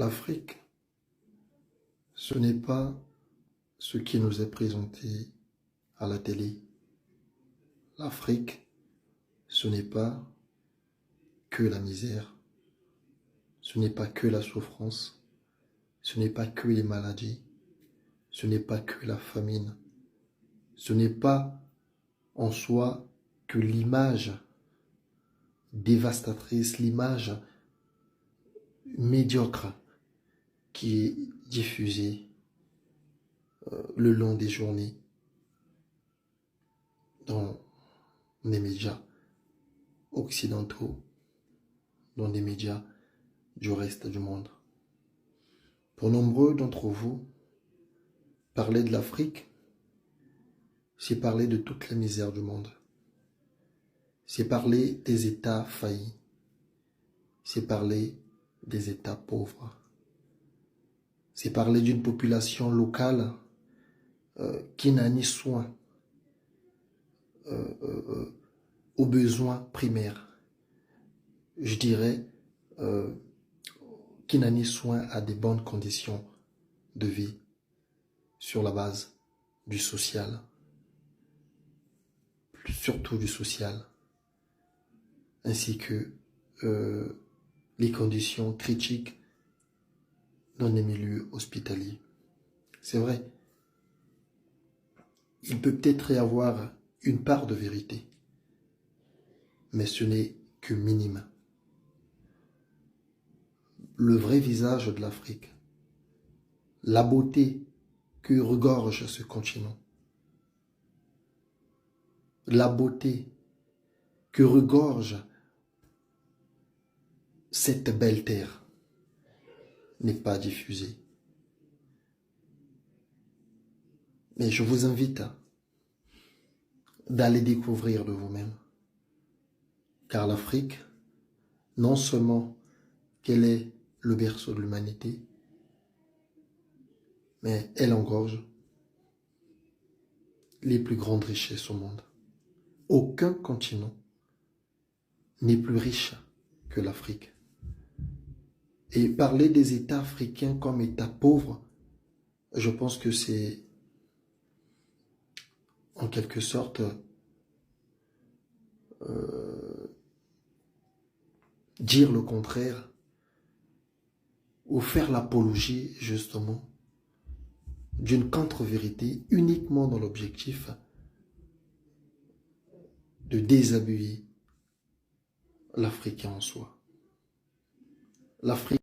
L'Afrique, ce n'est pas ce qui nous est présenté à la télé. L'Afrique, ce n'est pas que la misère, ce n'est pas que la souffrance, ce n'est pas que les maladies, ce n'est pas que la famine, ce n'est pas en soi que l'image dévastatrice, l'image médiocre qui est diffusée le long des journées dans les médias occidentaux, dans les médias du reste du monde. Pour nombreux d'entre vous, parler de l'Afrique, c'est parler de toute la misère du monde. C'est parler des États faillis. C'est parler des États pauvres. C'est parler d'une population locale qui n'a ni soin aux besoins primaires. Je dirais qui n'a ni soin à des bonnes conditions de vie sur la base du social, surtout du social, ainsi que les conditions critiques dans les milieux hospitaliers. C'est vrai, il peut peut-être y avoir une part de vérité, mais ce n'est que minime. Le vrai visage de l'Afrique, la beauté que regorge ce continent, la beauté que regorge cette belle terre n'est pas diffusée. Mais je vous invite d'aller découvrir de vous-même. Car l'Afrique, non seulement qu'elle est le berceau de l'humanité, mais elle engorge les plus grandes richesses au monde. Aucun continent n'est plus riche que l'Afrique. Et parler des États africains comme États pauvres, je pense que c'est en quelque sorte dire le contraire ou faire l'apologie justement d'une contre-vérité uniquement dans l'objectif de déshabiller l'Africain en soi. L'Afrique